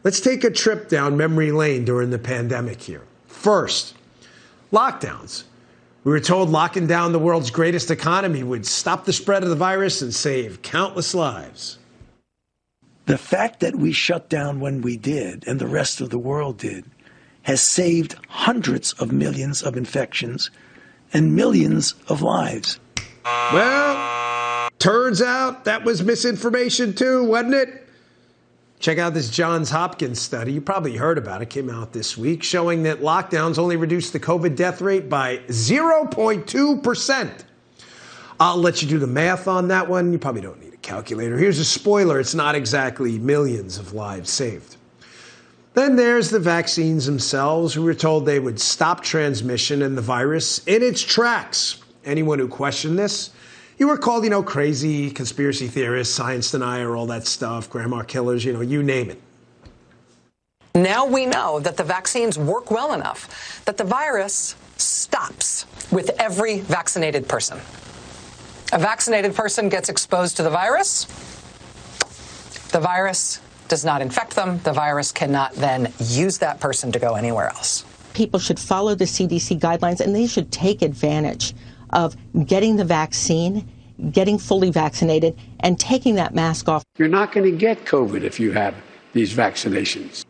Let's take a trip down memory lane during the pandemic here. First, lockdowns. We were told locking down the world's greatest economy would stop the spread of the virus and save countless lives. The fact that we shut down when we did, and the rest of the world did, has saved hundreds of millions of infections and millions of lives. Well, turns out that was misinformation too, wasn't it? Check out this Johns Hopkins study. You probably heard about it. Came out this week, showing that lockdowns only reduced the COVID death rate by 0.2%. I'll let you do the math on that one. You probably don't need a calculator. Here's a spoiler. It's not exactly millions of lives saved. Then there's the vaccines themselves. We were told they would stop transmission and the virus in its tracks. Anyone who questioned this, you were called, crazy, conspiracy theorists, science denier, all that stuff, grandma killers, you name it. Now we know that the vaccines work well enough that the virus stops with every vaccinated person. A vaccinated person gets exposed to the virus does not infect them. The virus cannot then use that person to go anywhere else. People should follow the CDC guidelines, and they should take advantage of getting the vaccine, getting fully vaccinated, and taking that mask off. You're not going to get COVID if you have these vaccinations.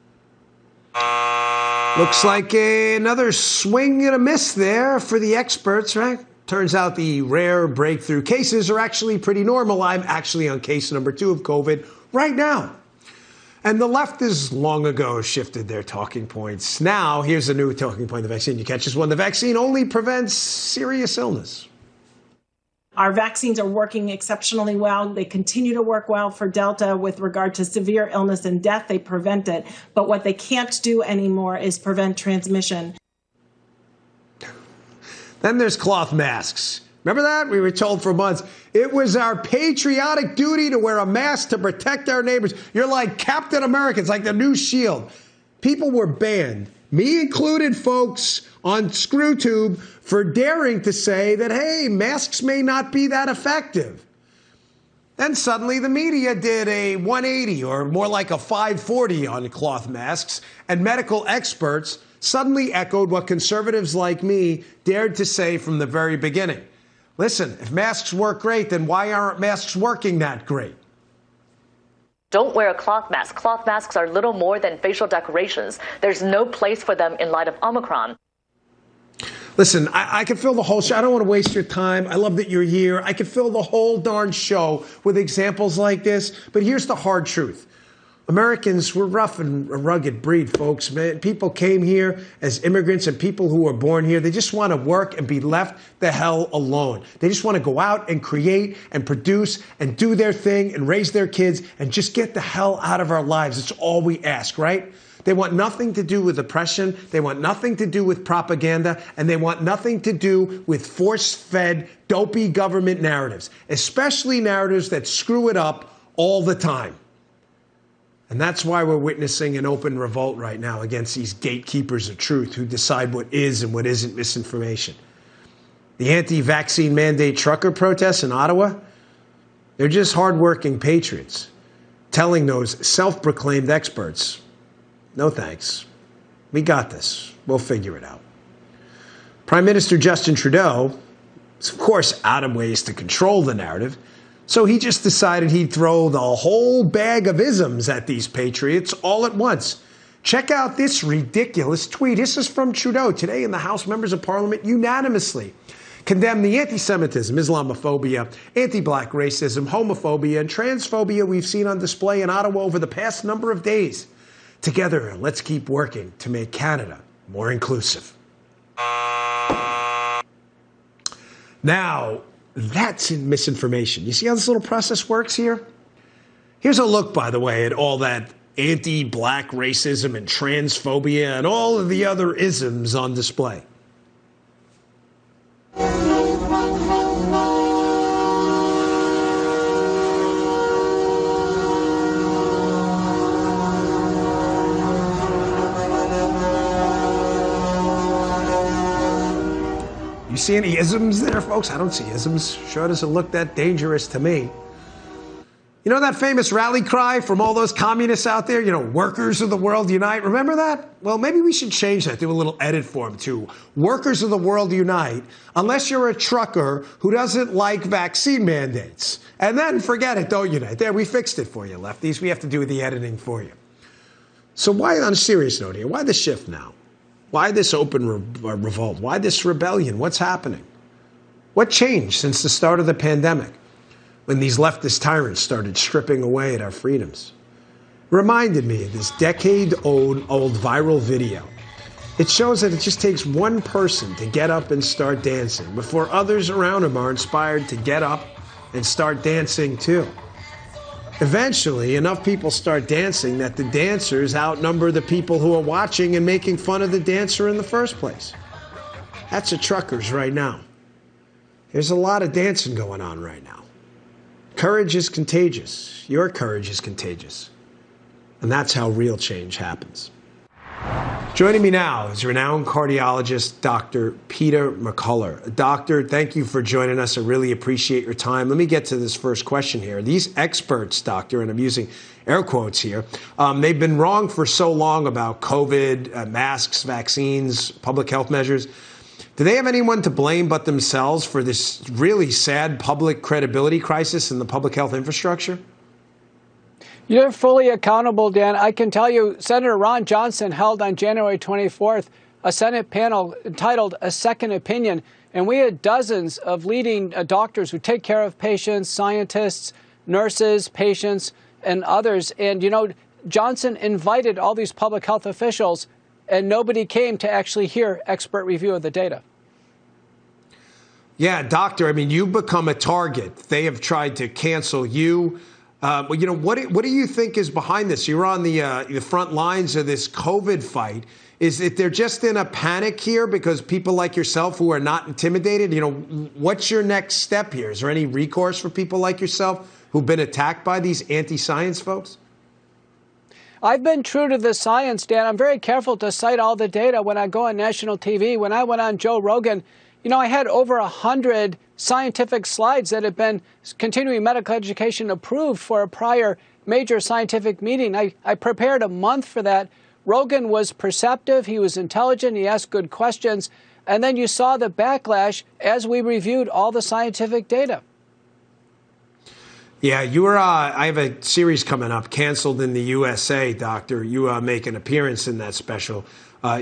Looks like another swing and a miss there for the experts, right? Turns out the rare breakthrough cases are actually pretty normal. I'm actually on case number 2 of COVID right now. And the left has long ago shifted their talking points. Now, here's a new talking point of the vaccine. You catch this one. The vaccine only prevents serious illness. Our vaccines are working exceptionally well. They continue to work well for Delta with regard to severe illness and death. They prevent it. But what they can't do anymore is prevent transmission. Then there's cloth masks. Remember that? We were told for months it was our patriotic duty to wear a mask to protect our neighbors. You're like Captain America. It's like the new shield. People were banned, me included, folks, on ScrewTube for daring to say that, hey, masks may not be that effective. Then suddenly the media did a 180 or more like a 540 on cloth masks, and medical experts suddenly echoed what conservatives like me dared to say from the very beginning. Listen, if masks work great, then why aren't masks working that great? Don't wear a cloth mask. Cloth masks are little more than facial decorations. There's no place for them in light of Omicron. Listen, I could fill the whole show. I don't want to waste your time. I love that you're here. I could fill the whole darn show with examples like this. But here's the hard truth. Americans, we're rough and a rugged breed, folks, man. People came here as immigrants, and people who were born here, they just want to work and be left the hell alone. They just want to go out and create and produce and do their thing and raise their kids and just get the hell out of our lives. It's all we ask, right? They want nothing to do with oppression. They want nothing to do with propaganda. And they want nothing to do with force-fed, dopey government narratives, especially narratives that screw it up all the time. And that's why we're witnessing an open revolt right now against these gatekeepers of truth who decide what is and what isn't misinformation. The anti-vaccine mandate trucker protests in Ottawa, they're just hardworking patriots telling those self-proclaimed experts, no thanks. We got this. We'll figure it out. Prime Minister Justin Trudeau is, of course, out of ways to control the narrative. So he just decided he'd throw the whole bag of isms at these patriots all at once. Check out this ridiculous tweet. This is from Trudeau. Today in the House, members of Parliament unanimously condemned the anti-Semitism, Islamophobia, anti-black racism, homophobia, and transphobia we've seen on display in Ottawa over the past number of days. Together, let's keep working to make Canada more inclusive. Now, that's misinformation. You see how this little process works here? Here's a look, by the way, at all that anti-black racism and transphobia and all of the other isms on display. See any isms there, folks? I don't see isms. Sure doesn't look that dangerous to me. You know that famous rally cry from all those communists out there? You know, workers of the world unite. Remember that? Well, maybe we should change that, do a little edit form to workers of the world unite, unless you're a trucker who doesn't like vaccine mandates. And then forget it, don't unite. There, we fixed it for you, lefties. We have to do the editing for you. So why, on a serious note here, why the shift now? Why this open revolt? Why this rebellion? What's happening? What changed since the start of the pandemic, when these leftist tyrants started stripping away at our freedoms? Reminded me of this decade-old viral video. It shows that it just takes one person to get up and start dancing before others around him are inspired to get up and start dancing too. Eventually, enough people start dancing that the dancers outnumber the people who are watching and making fun of the dancer in the first place. That's the truckers right now. There's a lot of dancing going on right now. Courage is contagious. Your courage is contagious. And that's how real change happens. Joining me now is renowned cardiologist, Dr. Peter McCullough. Doctor, thank you for joining us. I really appreciate your time. Let me get to this first question here. These experts, doctor, and I'm using air quotes here, they've been wrong for so long about COVID, masks, vaccines, public health measures. Do they have anyone to blame but themselves for this really sad public credibility crisis in the public health infrastructure? You're fully accountable, Dan. I can tell you Senator Ron Johnson held on January 24th a Senate panel entitled A Second Opinion, and we had dozens of leading doctors who take care of patients, scientists, nurses, patients, and others. And, you know, Johnson invited all these public health officials, and nobody came to actually hear expert review of the data. Yeah, doctor, I mean, you've become a target. They have tried to cancel you. You know, what do you think is behind this? You're on the front lines of this COVID fight. Is it they're just in a panic here because people like yourself who are not intimidated? You know, what's your next step here? Is there any recourse for people like yourself who've been attacked by these anti-science folks? I've been true to the science, Dan. I'm very careful to cite all the data when I go on national TV. When I went on Joe Rogan, you know, I had over 100 scientific slides that had been continuing medical education approved for a prior major scientific meeting. I prepared a month for that. Rogan was perceptive. He was intelligent. He asked good questions. And then you saw the backlash as we reviewed all the scientific data. Yeah, you were. I have a series coming up, Canceled in the USA, Doctor. You make an appearance in that special.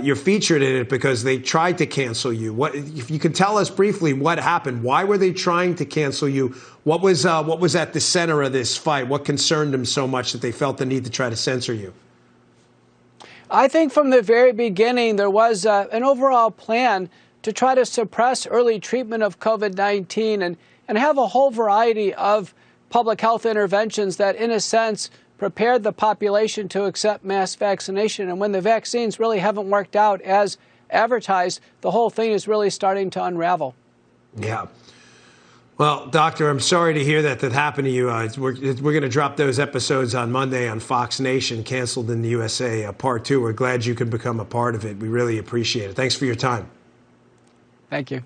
You're featured in it because they tried to cancel you. What, if you could tell us briefly what happened? Why were they trying to cancel you? What was at the center of this fight? What concerned them so much that they felt the need to try to censor you? I think from the very beginning there was an overall plan to try to suppress early treatment of COVID-19 and have a whole variety of public health interventions that, in a sense, prepared the population to accept mass vaccination. And when the vaccines really haven't worked out as advertised, the whole thing is really starting to unravel. Yeah. Well, Doctor, I'm sorry to hear that happened to you. We're going to drop those episodes on Monday on Fox Nation, Canceled in the USA, Part 2. We're glad you could become a part of it. We really appreciate it. Thanks for your time. Thank you.